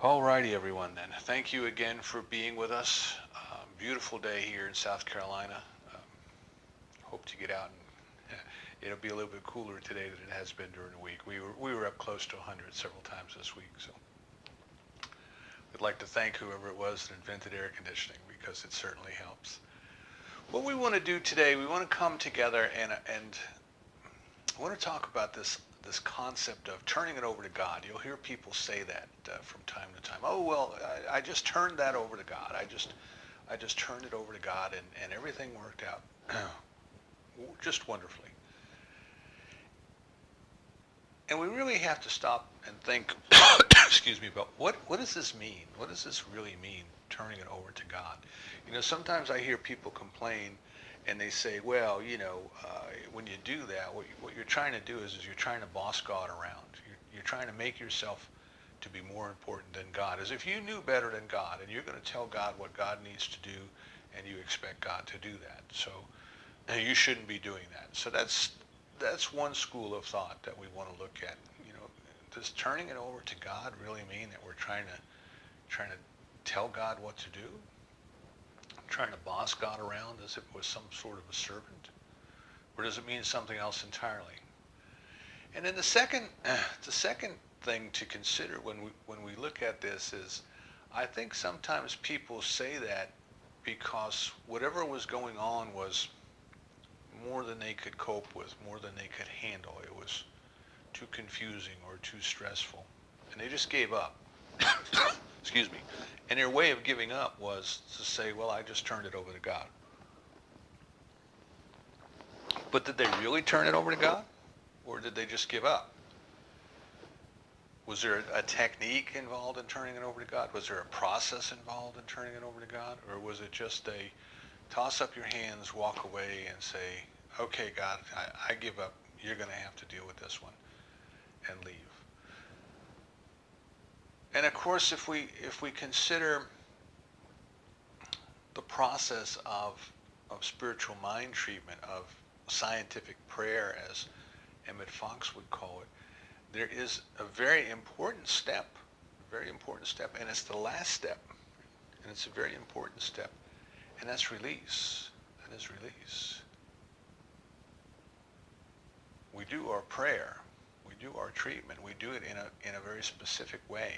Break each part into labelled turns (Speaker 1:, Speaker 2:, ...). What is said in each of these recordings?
Speaker 1: Alrighty, everyone, then. Thank you again for being with us. Beautiful day here in South Carolina. Um, Hope to get out and it'll be a little bit cooler today than it has been during the week. We were up close to 100 several times this week, so we'd like to thank whoever it was that invented air conditioning because it certainly helps. What we want to do today, we want to come together and I want to talk about this concept of turning it over to God. You'll hear people say that from time to time. Oh well, I just turned that over to God. I just turned it over to God, and everything worked out just wonderfully. And we really have to stop and think, excuse me, about what does this mean? What does this really mean, turning it over to God? Sometimes I hear people complain and they say, well, when you do that, what you're trying to do is you're trying to boss God around. You're trying to make yourself to be more important than God, as if you knew better than God, and you're going to tell God what God needs to do, and you expect God to do that. So you shouldn't be doing that. So that's one school of thought that we want to look at. You know, does turning it over to God really mean that we're trying to tell God what to do, trying to boss God around as if it was some sort of a servant, or does it mean something else entirely? And then the second thing to consider when we look at this is, I think sometimes people say that because whatever was going on was more than they could cope with, more than they could handle. It was too confusing or too stressful, and they just gave up. Excuse me. And their way of giving up was to say, well, I just turned it over to God. But did they really turn it over to God? Or did they just give up? Was there a technique involved in turning it over to God? Was there a process involved in turning it over to God? Or was it just a toss up your hands, walk away, and say, okay, God, I give up. You're going to have to deal with this one, and leave? And of course, if we consider the process of spiritual mind treatment, of scientific prayer, as Emmett Fox would call it, there is a very important step, and it's the last step, and it's a very important step, and that's release. That is release. We do our prayer, we do our treatment, we do it in a very specific way,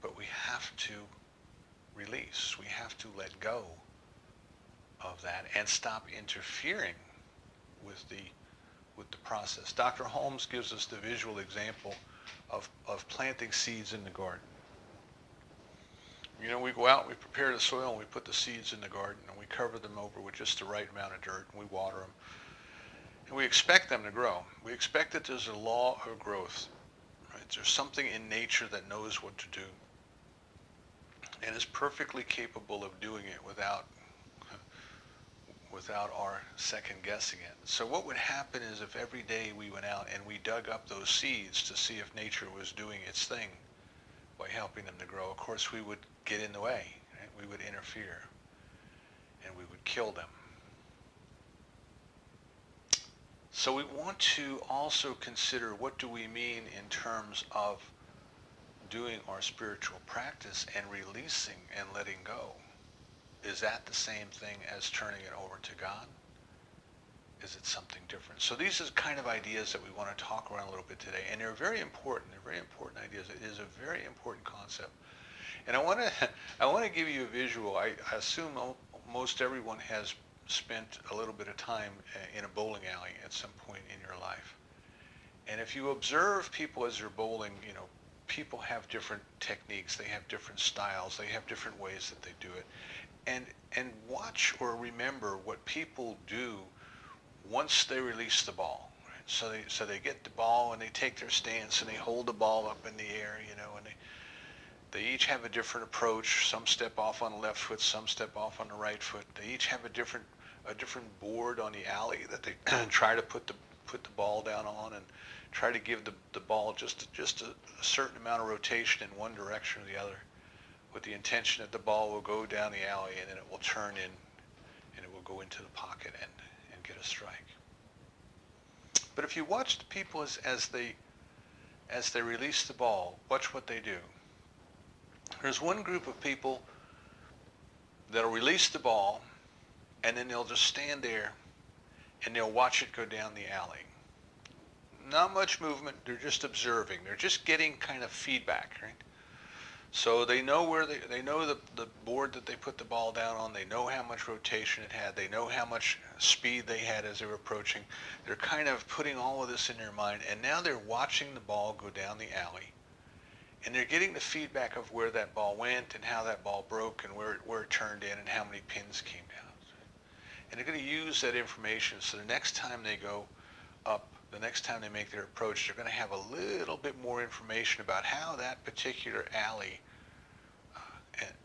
Speaker 1: but we have to release. We have to let go of that and stop interfering with the process. Dr. Holmes gives us the visual example of planting seeds in the garden. We go out, we prepare the soil, and we put the seeds in the garden, and we cover them over with just the right amount of dirt, and we water them. And we expect them to grow. We expect that there's a law of growth. Right? There's something in nature that knows what to do and is perfectly capable of doing it without our second guessing it. So what would happen is, if every day we went out and we dug up those seeds to see if nature was doing its thing by helping them to grow, of course we would get in the way, right? We would interfere and we would kill them. So we want to also consider, what do we mean in terms of doing our spiritual practice and releasing and letting go? Is that the same thing as turning it over to God? Is it something different? So these are kind of ideas that we want to talk around a little bit today, and they're very important. They're very important ideas. It is a very important concept. And I want to give you a visual. I assume most everyone has spent a little bit of time in a bowling alley at some point in your life. And if you observe people as they're bowling, people have different techniques, they have different styles, they have different ways that they do it. And watch or remember what people do once they release the ball. Right? So they get the ball and they take their stance and they hold the ball up in the air, and they each have a different approach. Some step off on the left foot, some step off on the right foot. They each have a different board on the alley that they try to put the ball down on, and try to give the ball just a certain amount of rotation in one direction or the other, with the intention that the ball will go down the alley and then it will turn in and it will go into the pocket and get a strike. But if you watch the people as as they release the ball, watch what they do. There's one group of people that'll release the ball, and then they'll just stand there and they'll watch it go down the alley. Not much movement, they're just observing. They're just getting kind of feedback, right? So they know where they know the board that they put the ball down on. They know how much rotation it had. They know how much speed they had as they were approaching. They're kind of putting all of this in their mind, and now they're watching the ball go down the alley, and they're getting the feedback of where that ball went and how that ball broke and where it turned in and how many pins came down. And they're going to use that information so the next time they go up, the next time they make their approach, they're going to have a little bit more information about how that particular alley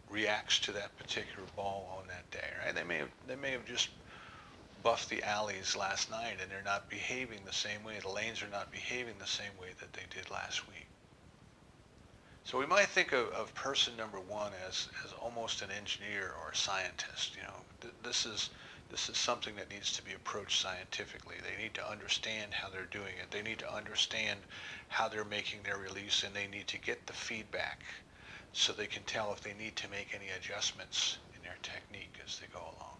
Speaker 1: reacts to that particular ball on that day, right? They may have just buffed the alleys last night and they're not behaving the same way. The lanes are not behaving the same way that they did last week. So we might think of person number one as almost an engineer or a scientist. You know, this is something that needs to be approached scientifically. They need to understand how they're doing it. They need to understand how they're making their release, and they need to get the feedback so they can tell if they need to make any adjustments in their technique as they go along.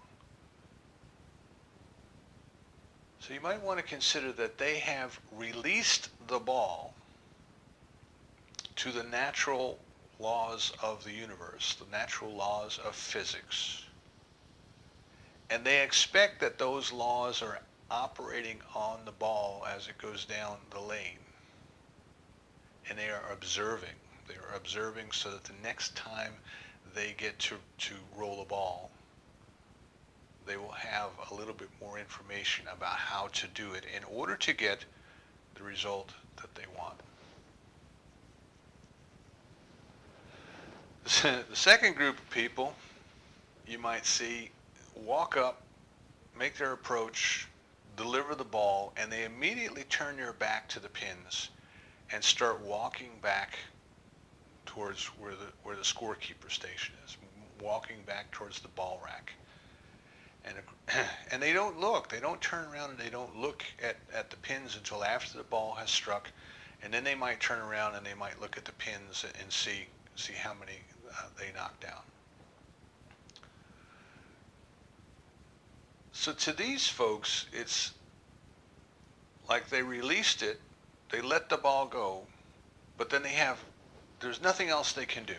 Speaker 1: So you might want to consider that they have released the ball to the natural laws of the universe, the natural laws of physics. And they expect that those laws are operating on the ball as it goes down the lane. And they are observing. They are observing so that the next time they get to roll a ball, they will have a little bit more information about how to do it in order to get the result that they want. The second group of people you might see walk up, make their approach, deliver the ball, and they immediately turn their back to the pins and start walking back towards where the scorekeeper station is, walking back towards the ball rack. And they don't look, they don't turn around and they don't look at the pins until after the ball has struck, and then they might turn around and they might look at the pins and see how many they knocked down. So to these folks, it's like they released it, they let the ball go, but then there's nothing else they can do.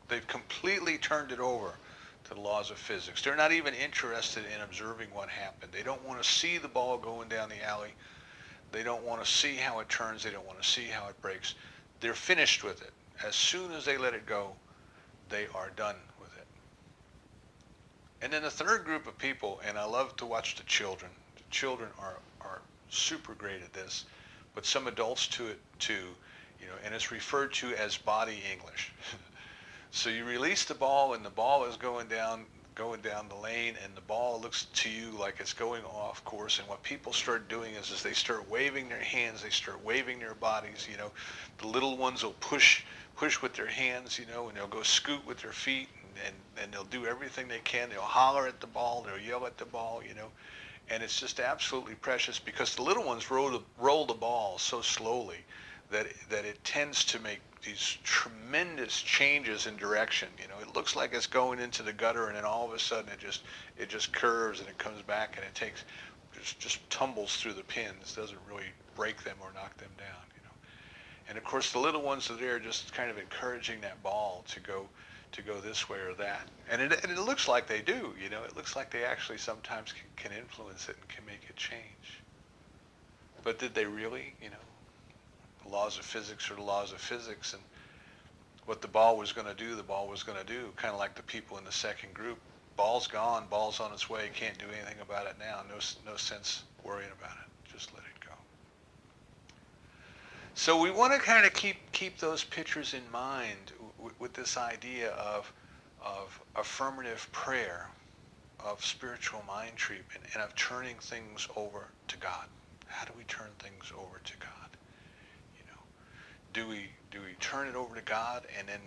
Speaker 1: They've completely turned it over to the laws of physics. They're not even interested in observing what happened. They don't want to see the ball going down the alley. They don't want to see how it turns. They don't want to see how it breaks. They're finished with it. As soon as they let it go, they are done with it. And then the third group of people, and I love to watch the children. The children are super great at this, but some adults to it too, you know, and it's referred to as body English. So you release the ball and the ball is going down the lane, and the ball looks to you like it's going off course, and what people start doing is they start waving their hands, they start waving their bodies, you know. The little ones will push with their hands, you know, and they'll go scoot with their feet, and they'll do everything they can. They'll holler at the ball, they'll yell at the ball, you know. And it's just absolutely precious because the little ones roll the ball so slowly that it tends to make these tremendous changes in direction. You know, it looks like it's going into the gutter, and then all of a sudden it just curves and it comes back, and it just tumbles through the pins. Doesn't really break them or knock them down. You know, and of course the little ones are there just kind of encouraging that ball to go this way or that, and it looks like they do. You know, it looks like they actually sometimes can influence it and can make it change. But did they really? You know. The laws of physics are the laws of physics, and what the ball was going to do, the ball was going to do. Kind of like the people in the second group. Ball's gone, ball's on its way, can't do anything about it now. No sense worrying about it. Just let it go. So we want to kind of keep those pictures in mind with this idea of affirmative prayer, of spiritual mind treatment, and of turning things over to God. How do we turn things over to God? Do we turn it over to God and then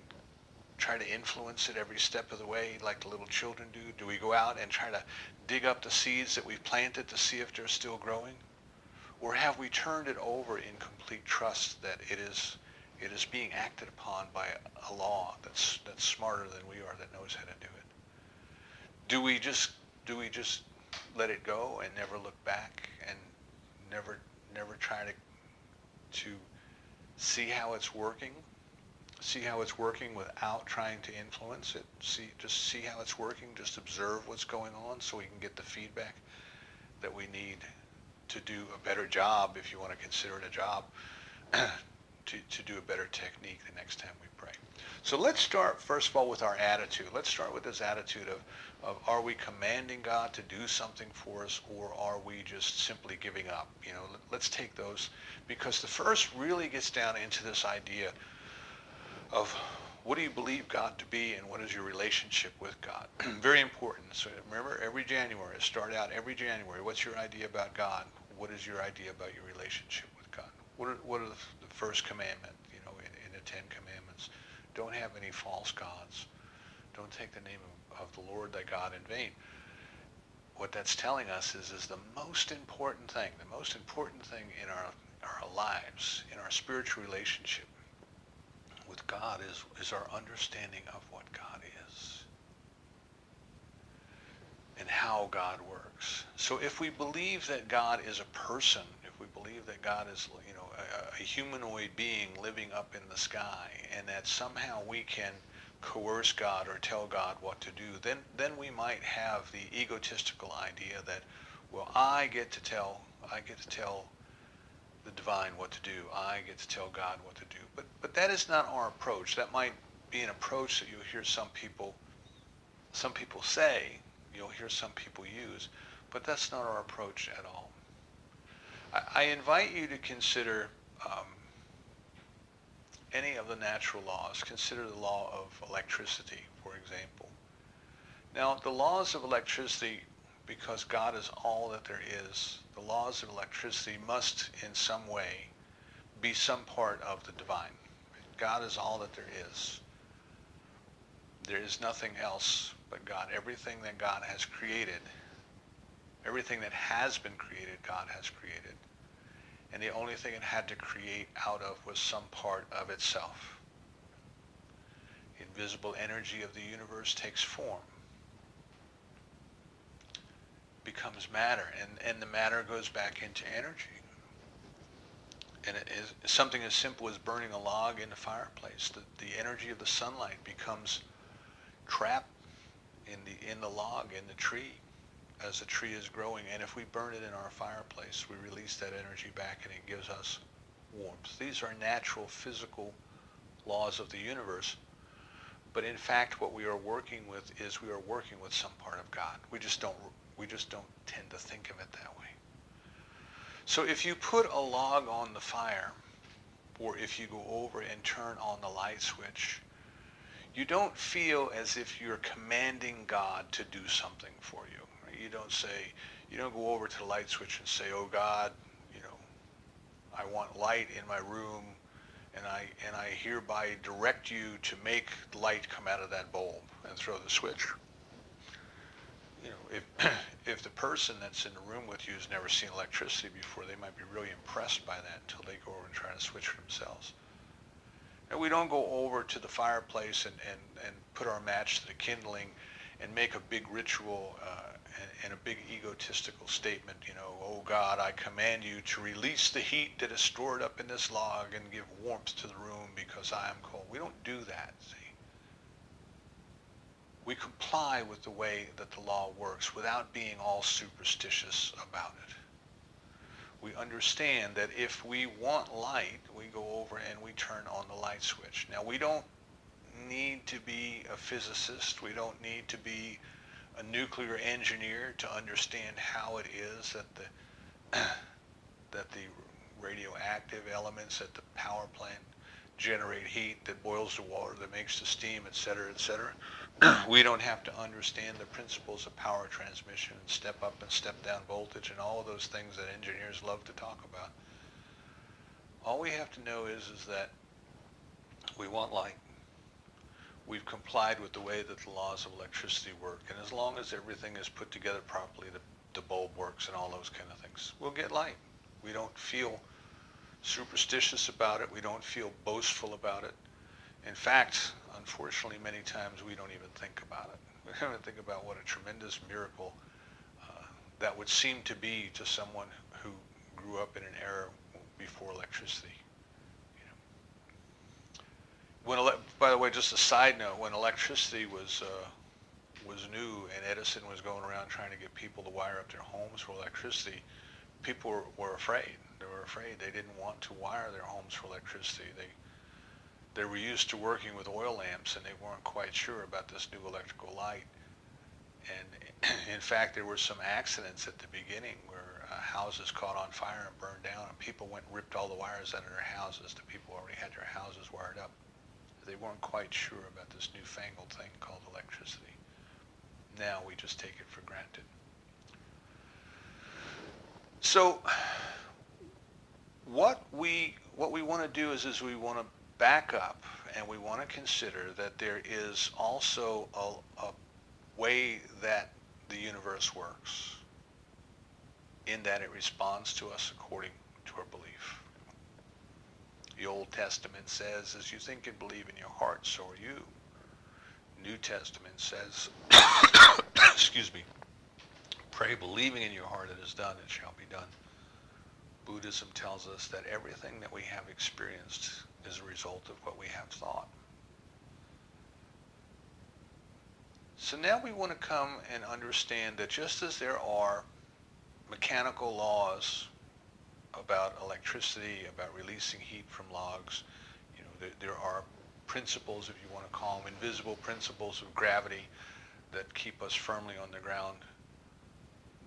Speaker 1: try to influence it every step of the way like the little children do? Do we go out and try to dig up the seeds that we've planted to see if they're still growing? Or have we turned it over in complete trust that it is It is being acted upon by a law that's smarter than we are, that knows how to do it. Do we just let it go and never look back and never try to see how it's working? See how it's working without trying to influence it. See how it's working. Just observe what's going on so we can get the feedback that we need to do a better job, if you want to consider it a job, to do a better technique the next time we pray. So let's start, first of all, with our attitude. Let's start with this attitude of are we commanding God to do something for us, or are we just simply giving up? Let's take those, because the first really gets down into this idea of what do you believe God to be, and what is your relationship with God? Very important. So remember, every January, start out every January, what's your idea about God? What is your idea about your relationship with God? What are the first commandment, in the Ten Commandments? Don't have any false gods. Don't take the name of the Lord thy God in vain. What that's telling us is the most important thing in our lives, in our spiritual relationship with God, is our understanding of what God is and how God works. So if we believe that God is a person, if we believe that God is, a humanoid being living up in the sky, and that somehow we can coerce God or tell God what to do, then we might have the egotistical idea that, well, I get to tell the divine what to do. I get to tell God what to do. But that is not our approach. That might be an approach that you'll hear some people say, you'll hear some people use, but that's not our approach at all. I invite you to consider any of the natural laws. Consider the law of electricity, for example. Now, the laws of electricity, because God is all that there is, the laws of electricity must in some way be some part of the divine. God is all that there is. There is nothing else but God. Everything that God has created, everything that has been created, God has created. And the only thing it had to create out of was some part of itself. The invisible energy of the universe takes form, becomes matter, and the matter goes back into energy. And it is something as simple as burning a log in the fireplace. The energy of the sunlight becomes trapped in the log, in the tree, as the tree is growing. And if we burn it in our fireplace, we release that energy back, and it gives us warmth. These are natural physical laws of the universe. But in fact, what we are working with is we are working with some part of God. We just don't tend to think of it that way. So if you put a log on the fire, or if you go over and turn on the light switch, you don't feel as if you're commanding God to do something for you. You don't go over to the light switch and say, oh God, I want light in my room, and I hereby direct you to make light come out of that bulb and throw the switch. If the person that's in the room with you has never seen electricity before, they might be really impressed by that until they go over and try to switch it themselves. And we don't go over to the fireplace and put our match to the kindling and make a big ritual and a big egotistical statement, oh God, I command you to release the heat that is stored up in this log and give warmth to the room because I am cold. We don't do that, see. We comply with the way that the law works without being all superstitious about it. We understand that if we want light, we go over and we turn on the light switch. Now, we don't need to be a physicist. We don't need to be a nuclear engineer to understand how it is that the radioactive elements at the power plant generate heat that boils the water, that makes the steam, et cetera, et cetera. We don't have to understand the principles of power transmission and step up and step down voltage and all of those things that engineers love to talk about. All we have to know is that we want light. We've complied with the way that the laws of electricity work, and as long as everything is put together properly, the bulb works and all those kind of things, we'll get light. We don't feel superstitious about it. We don't feel boastful about it. In fact, unfortunately, many times we don't even think about it. We don't even think about what a tremendous miracle that would seem to be to someone who grew up in an era before electricity. By the way, just a side note, when electricity was new and Edison was going around trying to get people to wire up their homes for electricity, people were afraid. They were afraid. They didn't want to wire their homes for electricity. They were used to working with oil lamps, and they weren't quite sure about this new electrical light. And in fact, there were some accidents at the beginning where houses caught on fire and burned down, and people went and ripped all the wires out of their houses. The people already had their houses wired up. They weren't quite sure about this newfangled thing called electricity. Now we just take it for granted. So what we want to do is we want to back up, and we want to consider that there is also a way that the universe works, in that it responds to us according to our belief. The Old Testament says, as you think and believe in your heart, so are you. New Testament says, excuse me, pray believing in your heart it is done, it shall be done. Buddhism tells us that everything that we have experienced is a result of what we have thought. So now we want to come and understand that just as there are mechanical laws about electricity, about releasing heat from logs, there are principles, if you want to call them, invisible principles of gravity that keep us firmly on the ground,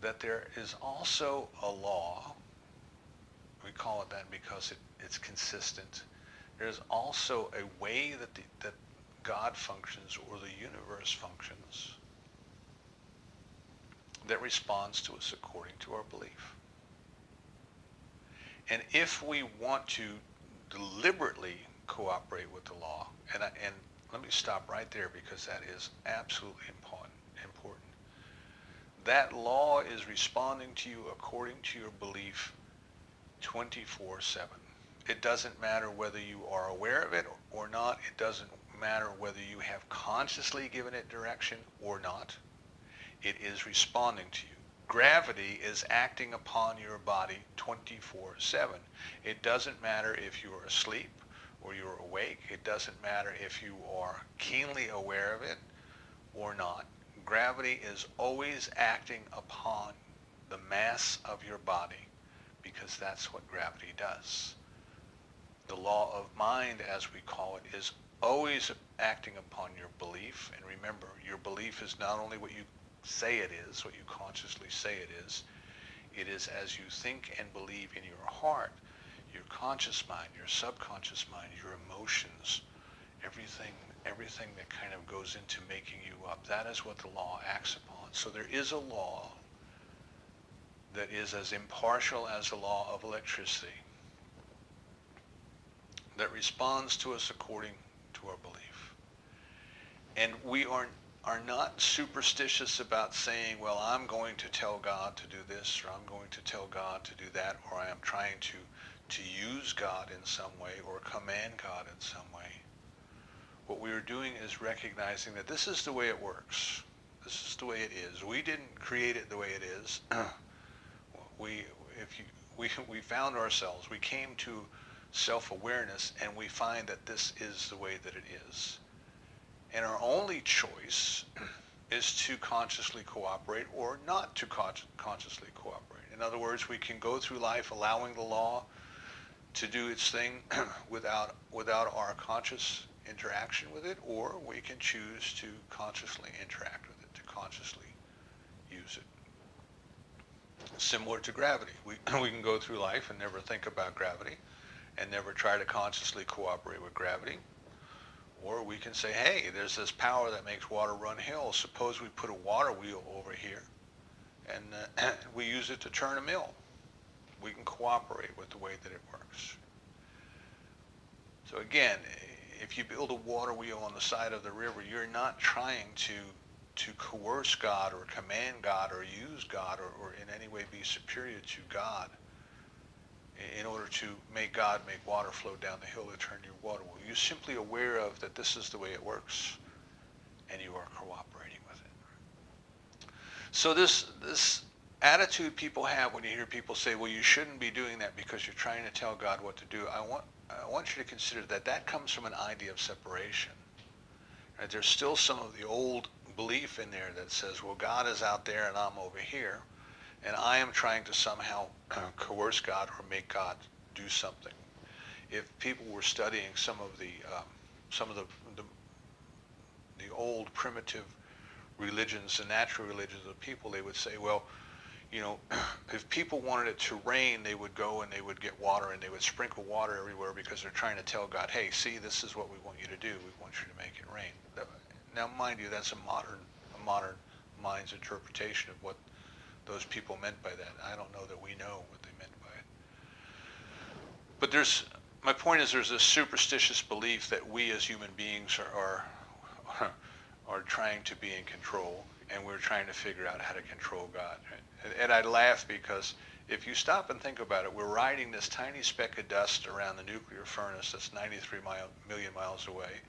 Speaker 1: that there is also a law. We call it that because it's consistent. There's also a way that God functions, or the universe functions, that responds to us according to our belief. And if we want to deliberately cooperate with the law, and let me stop right there because that is absolutely important. That law is responding to you according to your belief 24/7. It doesn't matter whether you are aware of it or not. It doesn't matter whether you have consciously given it direction or not. It is responding to you. Gravity is acting upon your body 24/7. It doesn't matter if you are asleep or you're awake. It doesn't matter if you are keenly aware of it or not. Gravity is always acting upon the mass of your body, because that's what gravity does. The law of mind, as we call it, is always acting upon your belief. And remember, your belief is not only what you say it is, what you consciously say it is as you think and believe in your heart, your conscious mind, your subconscious mind, your emotions, everything that kind of goes into making you up. That is what the law acts upon. So there is a law that is as impartial as the law of electricity, that responds to us according to our belief. And we are not superstitious about saying, well, I'm going to tell God to do this, or I'm going to tell God to do that, or I am trying to use God in some way or command God in some way. What we are doing is recognizing that this is the way it works. This is the way it is. We didn't create it the way it is. We found ourselves, we came to self-awareness, and we find that this is the way that it is. And our only choice is to consciously cooperate or not to consciously cooperate. In other words, we can go through life allowing the law to do its thing without our conscious interaction with it, or we can choose to consciously interact with it, to consciously use it. Similar to gravity. We can go through life and never think about gravity and never try to consciously cooperate with gravity. Or we can say, hey, there's this power that makes water run hills. Suppose we put a water wheel over here and we use it to turn a mill. We can cooperate with the way that it works. So again, if you build a water wheel on the side of the river, you're not trying to coerce God or command God or use God or in any way be superior to God. in order to make God make water flow down the hill to turn your water wheel. You're simply aware of that this is the way it works, and you are cooperating with it. So this attitude people have when you hear people say, well, you shouldn't be doing that because you're trying to tell God what to do, I want you to consider that that comes from an idea of separation. Right? There's still some of the old belief in there that says, well, God is out there and I'm over here, and I am trying to somehow coerce God or make God do something. If people were studying some of the old primitive religions, the natural religions of people, they would say, well, you know, if people wanted it to rain, they would go and they would get water and they would sprinkle water everywhere because they're trying to tell God, hey, see, this is what we want you to do. We want you to make it rain. Now, mind you, that's a modern mind's interpretation of what those people meant by that. I don't know that we know what they meant by it. But my point is, there's a superstitious belief that we as human beings are trying to be in control, and we're trying to figure out how to control God. And I laugh because if you stop and think about it, we're riding this tiny speck of dust around the nuclear furnace that's 93 million miles away.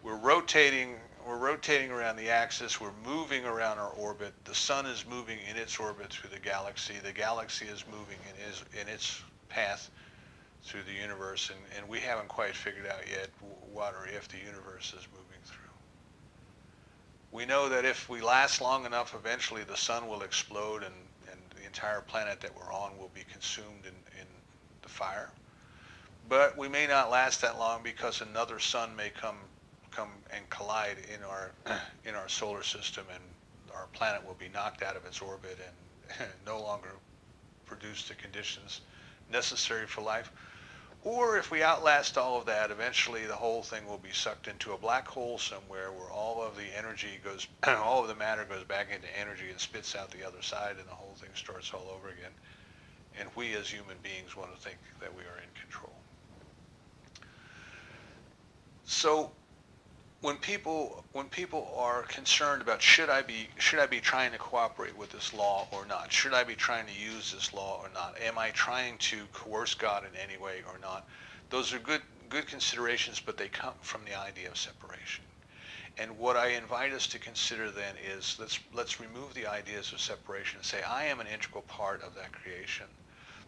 Speaker 1: We're rotating around the axis. We're moving around our orbit. The sun is moving in its orbit through the galaxy. The galaxy is moving in its path through the universe, and we haven't quite figured out yet what or if the universe is moving through. We know that if we last long enough, eventually the sun will explode and the entire planet that we're on will be consumed in the fire. But we may not last that long because another sun may come and collide in our solar system, and our planet will be knocked out of its orbit and no longer produce the conditions necessary for life. Or if we outlast all of that, eventually the whole thing will be sucked into a black hole somewhere where all of the energy goes, all of the matter goes back into energy and spits out the other side, and the whole thing starts all over again. And we as human beings want to think that we are in control. So when people are concerned about should I be trying to cooperate with this law or not? Should I be trying to use this law or not? Am I trying to coerce God in any way or not? Those are good considerations, but they come from the idea of separation. And what I invite us to consider then is let's remove the ideas of separation and say, I am an integral part of that creation.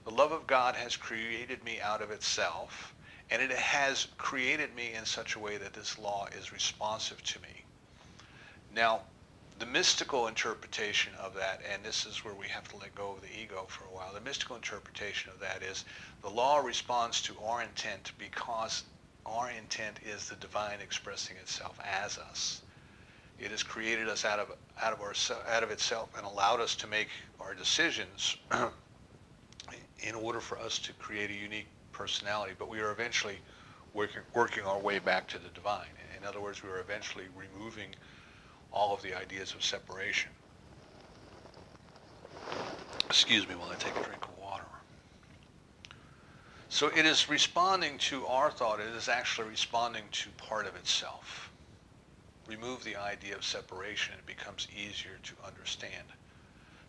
Speaker 1: The love of God has created me out of itself, and it has created me in such a way that this law is responsive to me. Now, the mystical interpretation of that, and this is where we have to let go of the ego for a while, the mystical interpretation of that is the law responds to our intent because our intent is the divine expressing itself as us. It has created us out of itself and allowed us to make our decisions in order for us to create a unique personality, but we are eventually working our way back to the divine. In other words, we are eventually removing all of the ideas of separation. Excuse me while I take a drink of water. So it is responding to our thought. It is actually responding to part of itself. Remove the idea of separation, it becomes easier to understand.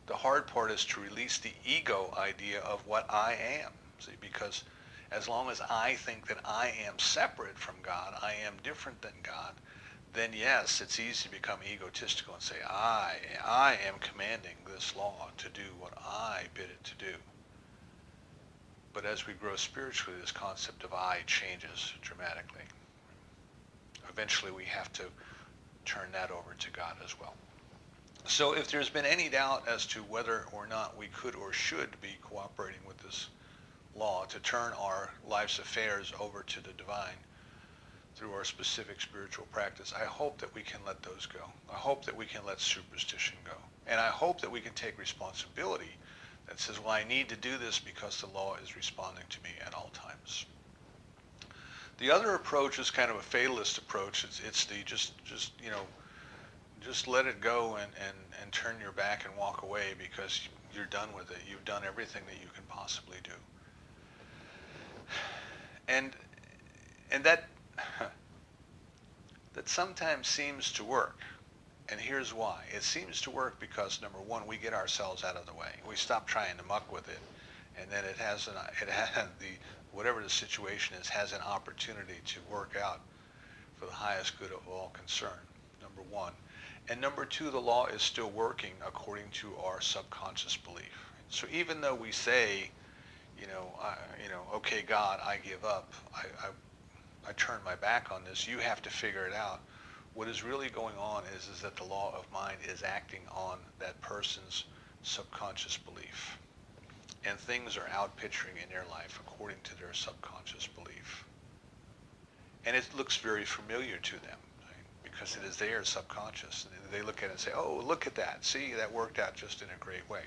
Speaker 1: The hard part is to release the ego idea of what I am. See, because as long as I think that I am separate from God, I am different than God, then yes, it's easy to become egotistical and say, I am commanding this law to do what I bid it to do. But as we grow spiritually, this concept of I changes dramatically. Eventually we have to turn that over to God as well. So if there's been any doubt as to whether or not we could or should be cooperating with this law to turn our life's affairs over to the divine through our specific spiritual practice, I hope that we can let those go. I hope that we can let superstition go. And I hope that we can take responsibility that says, well, I need to do this because the law is responding to me at all times. The other approach is kind of a fatalist approach. It's the just let it go and turn your back and walk away because you're done with it. You've done everything that you can possibly do. And that sometimes seems to work. And here's why. It seems to work because, number one, we get ourselves out of the way. We stop trying to muck with it, and then it has whatever the situation is, has an opportunity to work out for the highest good of all concerned. Number one. And number two, the law is still working according to our subconscious belief. So even though we say, okay, God, I give up. I turn my back on this. You have to figure it out. What is really going on is that the law of mind is acting on that person's subconscious belief. And things are outpicturing in their life according to their subconscious belief. And it looks very familiar to them, right? Because it is their subconscious. They look at it and say, oh, look at that. See, that worked out just in a great way.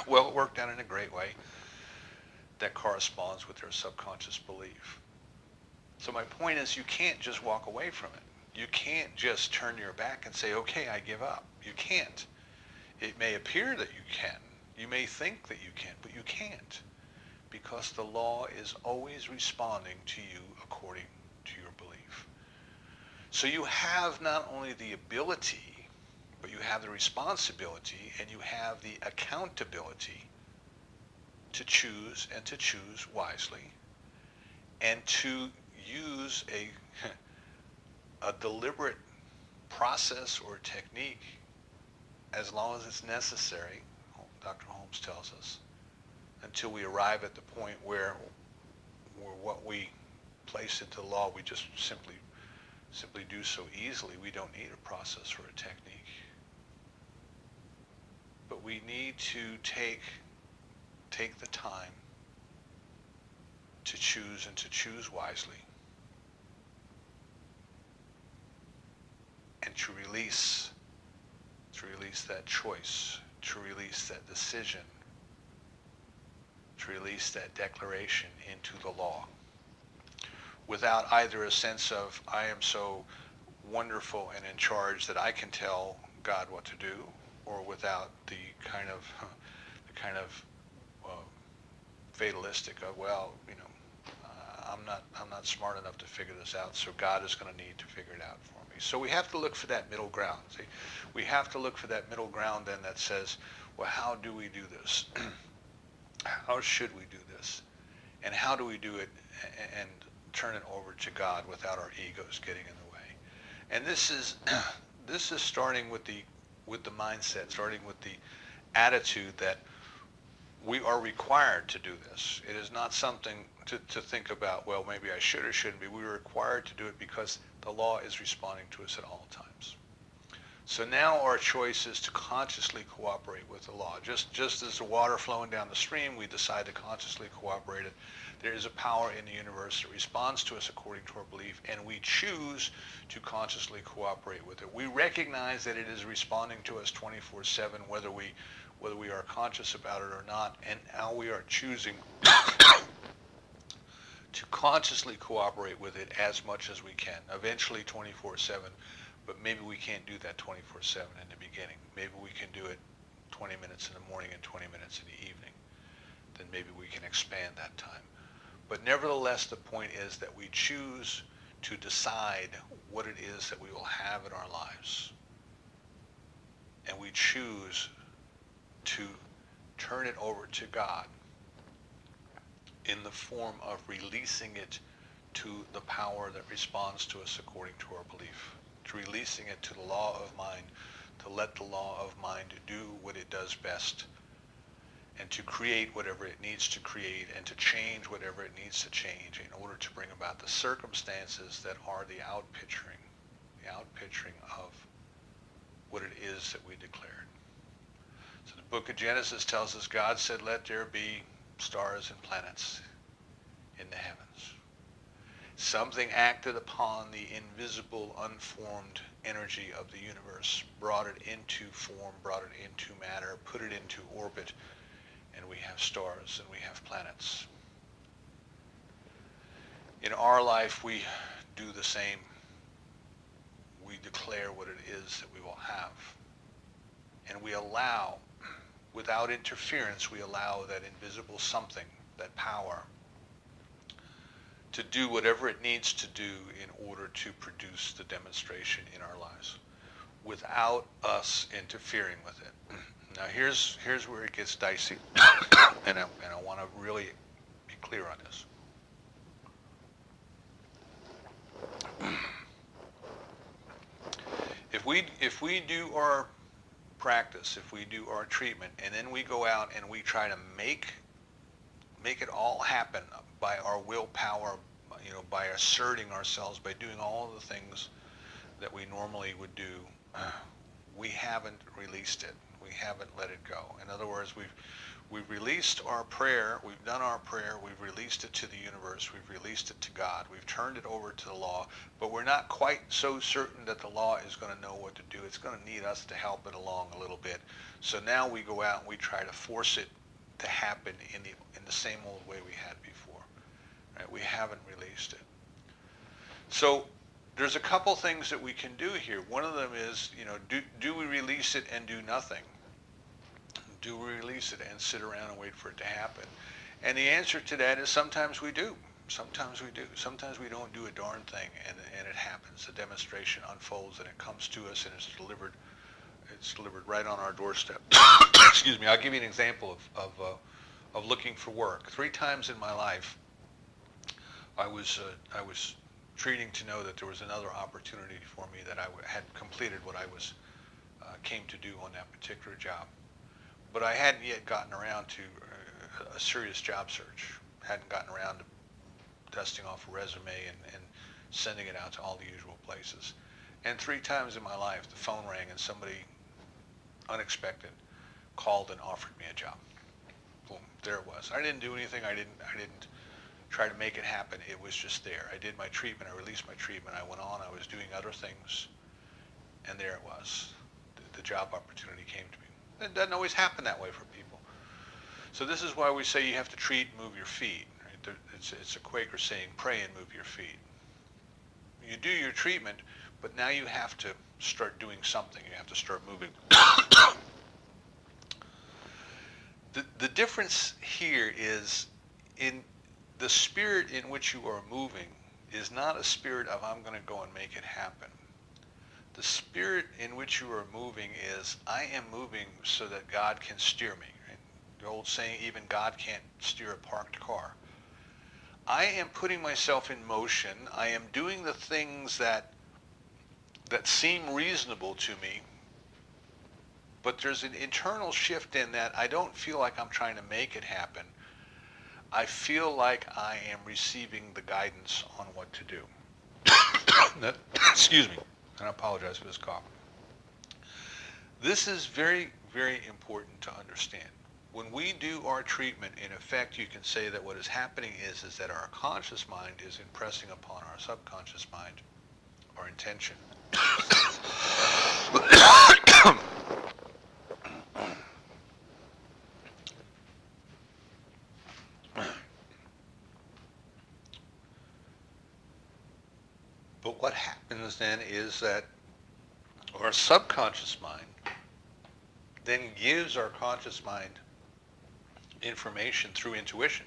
Speaker 1: Well, it worked out in a great way that corresponds with their subconscious belief. So my point is, you can't just walk away from it. You can't just turn your back and say, okay, I give up. You can't. It may appear that you can. You may think that you can, but you can't, because the law is always responding to you according to your belief. So you have not only the ability, but you have the responsibility, and you have the accountability to choose, and to choose wisely, and to use a deliberate process or technique as long as it's necessary, Dr. Holmes tells us, until we arrive at the point where what we place into law, we just simply do so easily. We don't need a process or a technique. But we need to take the time to choose, and to choose wisely, and to release that choice, to release that decision, to release that declaration into the law, without either a sense of, I am so wonderful and in charge that I can tell God what to do, or without the kind of fatalistic of, well, I'm not smart enough to figure this out, so God is going to need to figure it out for me. So we have to look for that middle ground. See, we have to look for that middle ground then that says, well, how do we do this? How should we do this? And how do we do it and turn it over to God without our egos getting in the way? And this is starting with the mindset, starting with the attitude that we are required to do this. It is not something to think about, well, maybe I should or shouldn't be. We are required to do it because the law is responding to us at all times. So now our choice is to consciously cooperate with the law. Just as the water flowing down the stream, we decide to consciously cooperate it. There is a power in the universe that responds to us according to our belief, and we choose to consciously cooperate with it. We recognize that it is responding to us 24/7, whether we are conscious about it or not, and now we are choosing to consciously cooperate with it as much as we can, eventually 24/7, but maybe we can't do that 24/7 in the beginning. Maybe we can do it 20 minutes in the morning and 20 minutes in the evening. Then maybe we can expand that time. But nevertheless, the point is that we choose to decide what it is that we will have in our lives. And we choose to turn it over to God in the form of releasing it to the power that responds to us according to our belief, to releasing it to the law of mind, to let the law of mind do what it does best, and to create whatever it needs to create, and to change whatever it needs to change in order to bring about the circumstances that are the outpicturing of what it is that we declared. So the book of Genesis tells us God said, let there be stars and planets in the heavens. Something acted upon the invisible, unformed energy of the universe, brought it into form, brought it into matter, put it into orbit, and we have stars and we have planets. In our life, we do the same. We declare what it is that we will have. And we allow, without interference, we allow that invisible something, that power, to do whatever it needs to do in order to produce the demonstration in our lives, without us interfering with it. Now here's where it gets dicey, and I want to really be clear on this. If we do our practice, if we do our treatment, and then we go out and we try to make it all happen by our willpower, by asserting ourselves, by doing all of the things that we normally would do, we haven't released it. We haven't let it go. In other words, we've released our prayer, we've done our prayer, we've released it to the universe, we've released it to God, we've turned it over to the law, but we're not quite so certain that the law is going to know what to do. It's going to need us to help it along a little bit. So now we go out and we try to force it to happen in the same old way we had before. Right? We haven't released it. So there's a couple things that we can do here. One of them is, do we release it and do nothing? Do we release it and sit around and wait for it to happen? And the answer to that is sometimes we do. Sometimes we do. Sometimes we don't do a darn thing, and it happens. The demonstration unfolds, and it comes to us, and it's delivered. It's delivered right on our doorstep. Excuse me. I'll give you an example of looking for work. 3 times in my life, I was treating to know that there was another opportunity for me, that I had completed what I was came to do on that particular job. But I hadn't yet gotten around to a serious job search. Hadn't gotten around to dusting off a resume and sending it out to all the usual places. And 3 times in my life, the phone rang and somebody unexpected called and offered me a job. Boom, there it was. I didn't do anything. I didn't try to make it happen. It was just there. I did my treatment. I released my treatment. I went on. I was doing other things, and there it was. The job opportunity came to me. It doesn't always happen that way for people. So this is why we say you have to treat and move your feet. Right? It's a Quaker saying, pray and move your feet. You do your treatment, but now you have to start doing something. You have to start moving. The difference here is in the spirit in which you are moving is not a spirit of I'm going to go and make it happen. The spirit in which you are moving is I am moving so that God can steer me. Right? The old saying, even God can't steer a parked car. I am putting myself in motion. I am doing the things that seem reasonable to me, but there's an internal shift in that I don't feel like I'm trying to make it happen. I feel like I am receiving the guidance on what to do. Excuse me, and I apologize for this cough. This is very, very important to understand. When we do our treatment, in effect, you can say that what is happening is that our conscious mind is impressing upon our subconscious mind our intention. But what happens then is that our subconscious mind then gives our conscious mind information through intuition.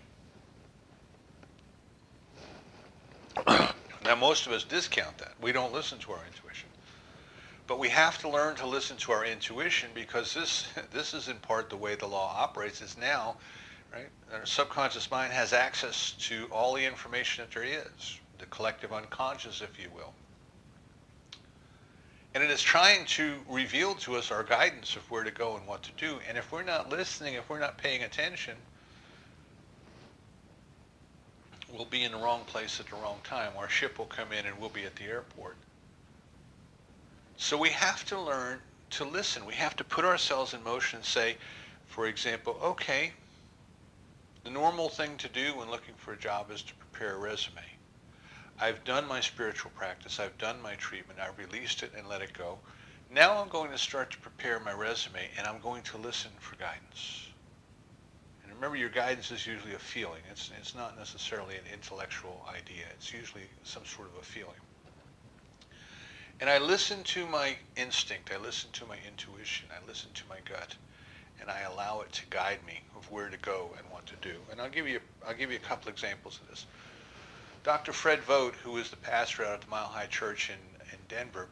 Speaker 1: Now, most of us discount that. We don't listen to our intuition. But we have to learn to listen to our intuition, because this is in part the way the law operates. Is now, right? Our subconscious mind has access to all the information that there is, the collective unconscious, if you will. And it is trying to reveal to us our guidance of where to go and what to do. And if we're not listening, if we're not paying attention, we'll be in the wrong place at the wrong time. Our ship will come in and we'll be at the airport. So we have to learn to listen. We have to put ourselves in motion and say, for example, okay, the normal thing to do when looking for a job is to prepare a resume. I've done my spiritual practice. I've done my treatment. I've released it and let it go. Now I'm going to start to prepare my resume, and I'm going to listen for guidance. And remember, your guidance is usually a feeling. It's not necessarily an intellectual idea. It's usually some sort of a feeling. And I listen to my instinct. I listen to my intuition. I listen to my gut, and I allow it to guide me of where to go and what to do. And I'll give you a couple examples of this. Dr. Fred Vogt, who is the pastor out at the Mile High Church in Denver,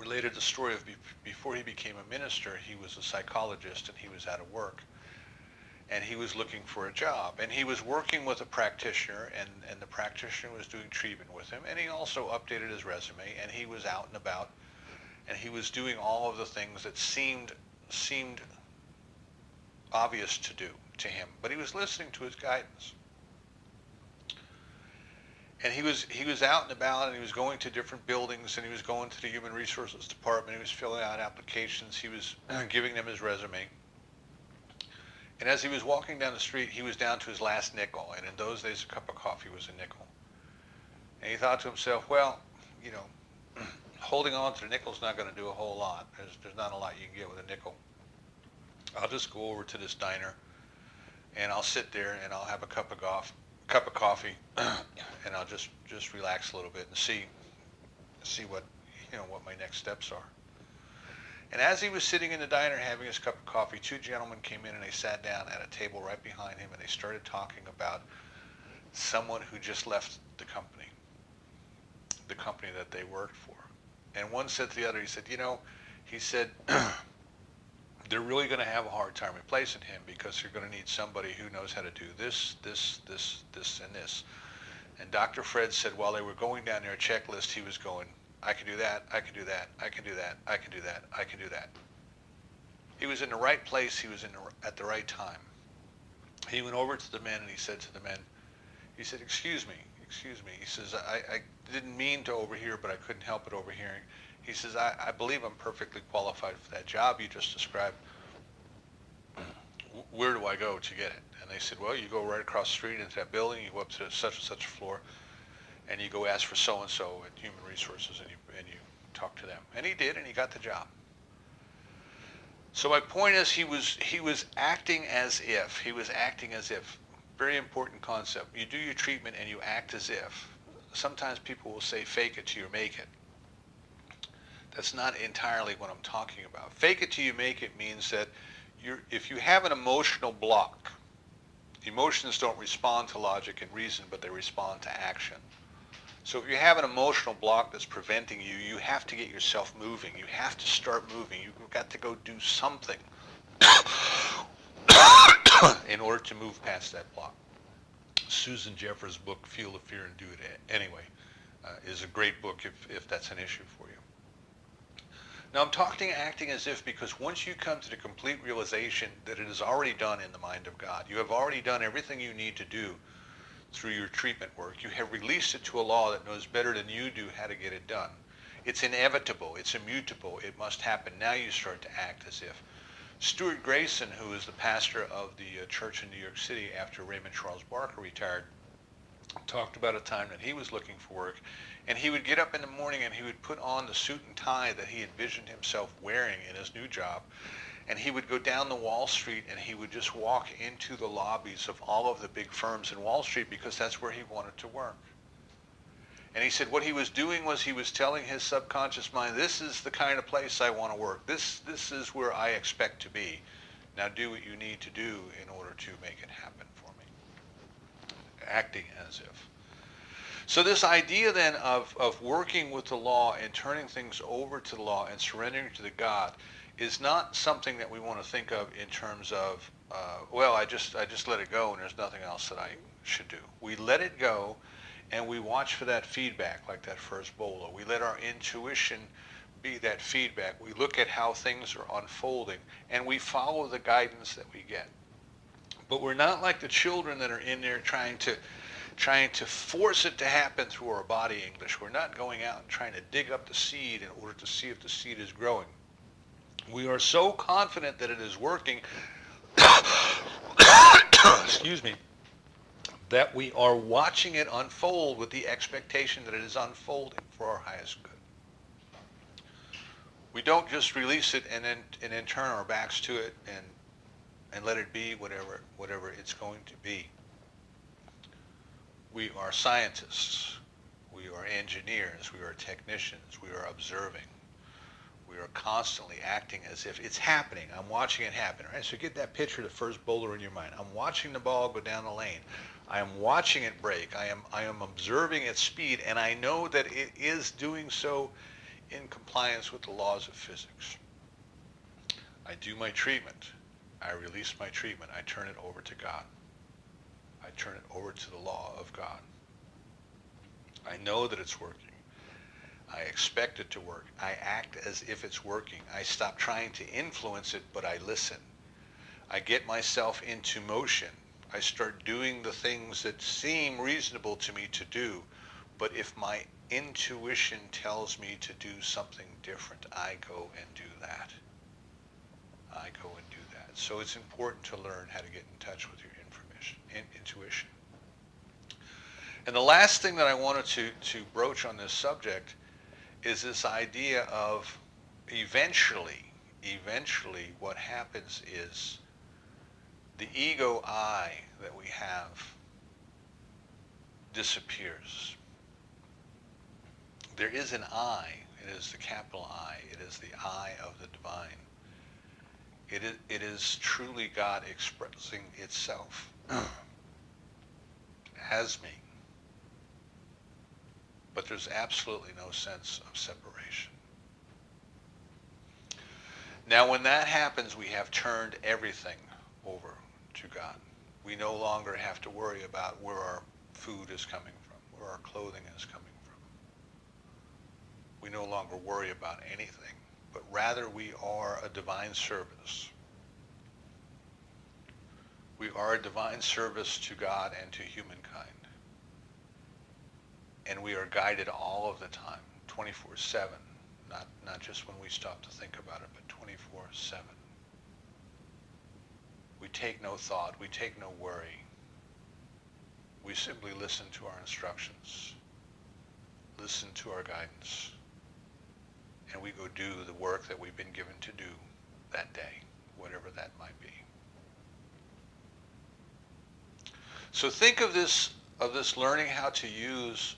Speaker 1: related the story of before he became a minister, he was a psychologist and he was out of work. And he was looking for a job. And he was working with a practitioner, and the practitioner was doing treatment with him. And he also updated his resume, and he was out and about, and he was doing all of the things that seemed obvious to do to him. But he was listening to his guidance. And he was out and about, and he was going to different buildings, and he was going to the Human Resources Department. He was filling out applications. He was giving them his resume. And as he was walking down the street, he was down to his last nickel. And in those days, a cup of coffee was a nickel. And he thought to himself, well, you know, holding on to the nickel's not going to do a whole lot. There's not a lot you can get with a nickel. I'll just go over to this diner, and I'll sit there, and I'll have a cup of coffee, and I'll just relax a little bit and see what my next steps are. And as he was sitting in the diner having his cup of coffee, two gentlemen came in and they sat down at a table right behind him, and they started talking about someone who just left the company that they worked for. And one said to the other, he said, they're really going to have a hard time replacing him, because you're going to need somebody who knows how to do this, and this. And Dr. Fred said while they were going down their checklist, he was going, I can do that, I can do that, I can do that, I can do that, I can do that. He was in the right place, he was at the right time. He went over to the men and he said to the men, he said, excuse me. He says, I didn't mean to overhear, but I couldn't help it overhearing. He says, I believe I'm perfectly qualified for that job you just described. Where do I go to get it? And they said, well, you go right across the street into that building, you go up to such and such a floor, and you go ask for so-and-so at Human Resources, and you talk to them. And he did, and he got the job. So my point is, he was acting as if. Very important concept. You do your treatment and you act as if. Sometimes people will say fake it till you make it. That's not entirely what I'm talking about. Fake it till you make it means that if you have an emotional block, emotions don't respond to logic and reason, but they respond to action. So if you have an emotional block that's preventing you, you have to get yourself moving. You have to start moving. You've got to go do something in order to move past that block. Susan Jeffers' book, Feel the Fear and Do It Anyway, is a great book if that's an issue for you. Now I'm acting as if, because once you come to the complete realization that it is already done in the mind of God, you have already done everything you need to do through your treatment work. You have released it to a law that knows better than you do how to get it done. It's inevitable, it's immutable, it must happen. Now you start to act as if. Stuart Grayson, who is the pastor of the church in New York City after Raymond Charles Barker retired, talked about a time that he was looking for work, and he would get up in the morning and he would put on the suit and tie that he envisioned himself wearing in his new job, and he would go down the Wall Street and he would just walk into the lobbies of all of the big firms in Wall Street, because that's where he wanted to work. And he said what he was doing was he was telling his subconscious mind, this is the kind of place I want to work. This is where I expect to be. Now do what you need to do in order to make it happen for me. Acting as if. So this idea then of working with the law and turning things over to the law and surrendering to the God is not something that we want to think of in terms of, well, I just let it go and there's nothing else that I should do. We let it go, and we watch for that feedback, like that first bowler. We let our intuition be that feedback. We look at how things are unfolding, and we follow the guidance that we get. But we're not like the children that are in there trying to force it to happen through our body English. We're not going out and trying to dig up the seed in order to see if the seed is growing. We are so confident that it is working, excuse me, that we are watching it unfold with the expectation that it is unfolding for our highest good. We don't just release it and then turn our backs to it and let it be whatever it's going to be. We are scientists, we are engineers, we are technicians, we are observing. We are constantly acting as if it's happening. I'm watching it happen. Right? So get that picture of the first bowler in your mind. I'm watching the ball go down the lane. I am watching it break. I am observing its speed, and I know that it is doing so in compliance with the laws of physics. I do my treatment. I release my treatment. I turn it over to God. I turn it over to the law of God. I know that it's working. I expect it to work. I act as if it's working. I stop trying to influence it, but I listen. I get myself into motion. I start doing the things that seem reasonable to me to do, but if my intuition tells me to do something different, I go and do that. I go and do that. So it's important to learn how to get in touch with your intuition. And the last thing that I wanted to broach on this subject is this idea of eventually what happens is the ego I that we have disappears. There is an I. It is the capital I. It is the I of the divine. It is truly God expressing itself as me. But there's absolutely no sense of separation. Now, when that happens, we have turned everything over to God. We no longer have to worry about where our food is coming from, where our clothing is coming from. We no longer worry about anything, but rather we are a divine service. We are a divine service to God and to humankind. And we are guided all of the time, 24/7, not just when we stop to think about it, but 24/7. We take no thought, we take no worry. We simply listen to our instructions, listen to our guidance, and we go do the work that we've been given to do that day, whatever that might be. So think of this learning how to use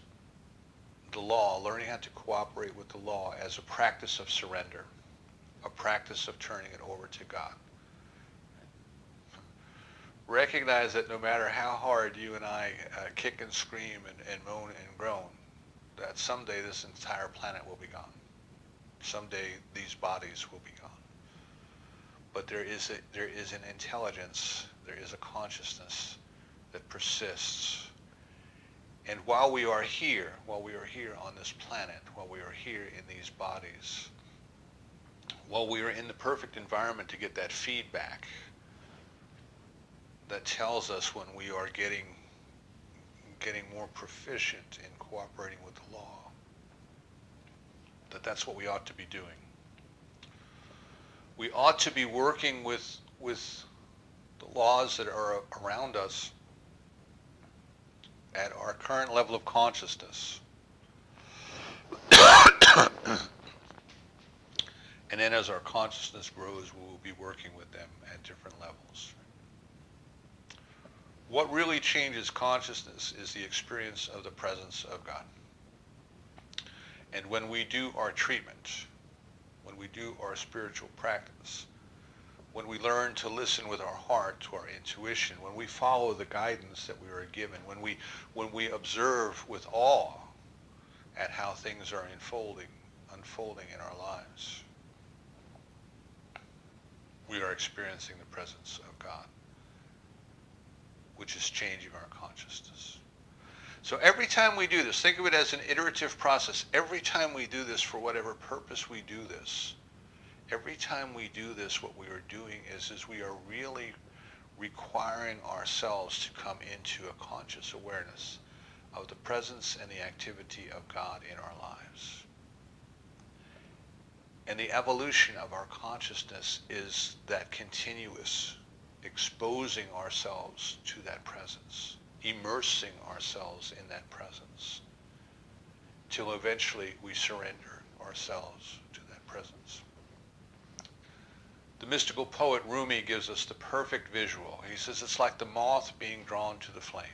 Speaker 1: the law, learning how to cooperate with the law as a practice of surrender, a practice of turning it over to God. Recognize that no matter how hard you and I kick and scream and moan and groan, that someday this entire planet will be gone. Someday these bodies will be gone. But there is an intelligence, there is a consciousness that persists. And while we are here on this planet, while we are here in these bodies, while we are in the perfect environment to get that feedback that tells us when we are getting more proficient in cooperating with the law, that's what we ought to be doing. We ought to be working with the laws that are around us at our current level of consciousness. And then as our consciousness grows, we will be working with them at different levels. What really changes consciousness is the experience of the presence of God. And when we do our treatment, when we do our spiritual practice, when we learn to listen with our heart to our intuition, when we follow the guidance that we are given, when we observe with awe at how things are unfolding in our lives, we are experiencing the presence of God, which is changing our consciousness. So every time we do this, think of it as an iterative process. Every time we do this, for whatever purpose we do this, every time we do this, what we are doing is we are really requiring ourselves to come into a conscious awareness of the presence and the activity of God in our lives. And the evolution of our consciousness is that continuous exposing ourselves to that presence, immersing ourselves in that presence, till eventually we surrender ourselves to that presence. The mystical poet Rumi gives us the perfect visual. He says it's like the moth being drawn to the flame.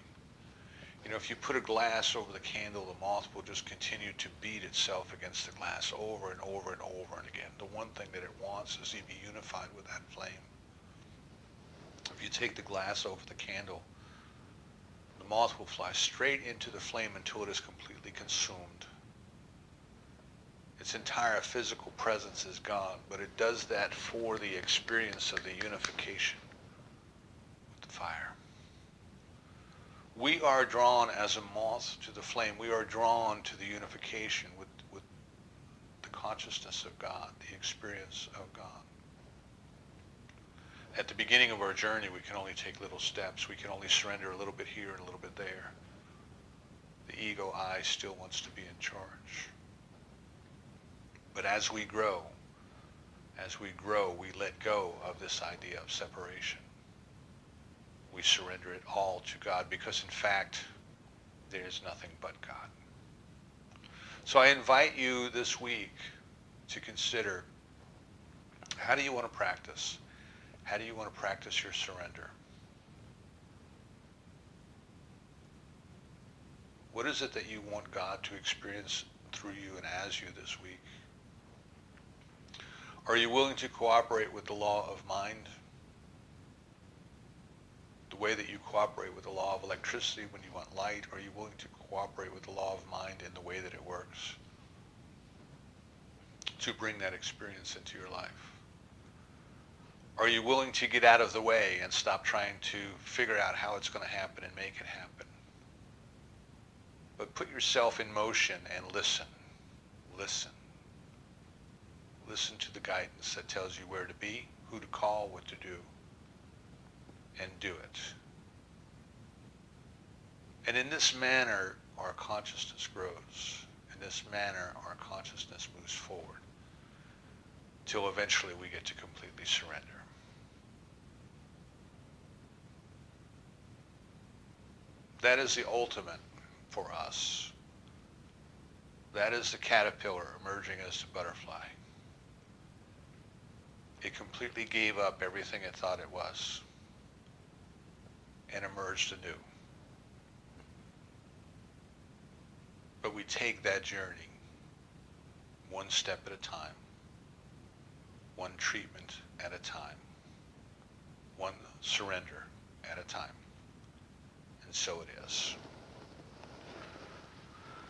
Speaker 1: You know, if you put a glass over the candle, the moth will just continue to beat itself against the glass over and over and over and again. The one thing that it wants is to be unified with that flame. If you take the glass over the candle, the moth will fly straight into the flame until it is completely consumed. It its entire physical presence is gone, but it does that for the experience of the unification with the fire. We are drawn as a moth to the flame. We are drawn to the unification with the consciousness of God, the experience of God. At the beginning of our journey, we can only take little steps. We can only surrender a little bit here and a little bit there. The ego I still wants to be in charge. But as we grow, we let go of this idea of separation. We surrender it all to God because, in fact, there is nothing but God. So I invite you this week to consider, how do you want to practice? How do you want to practice your surrender? What is it that you want God to experience through you and as you this week? Are you willing to cooperate with the law of mind? The way that you cooperate with the law of electricity when you want light, are you willing to cooperate with the law of mind in the way that it works to bring that experience into your life? Are you willing to get out of the way and stop trying to figure out how it's going to happen and make it happen? But put yourself in motion and listen. Listen. Listen to the guidance that tells you where to be, who to call, what to do, and do it. And in this manner, our consciousness grows. In this manner, our consciousness moves forward till eventually we get to completely surrender. That is the ultimate for us. That is the caterpillar emerging as the butterfly. It completely gave up everything it thought it was and emerged anew. But we take that journey one step at a time, one treatment at a time, one surrender at a time. And so it is.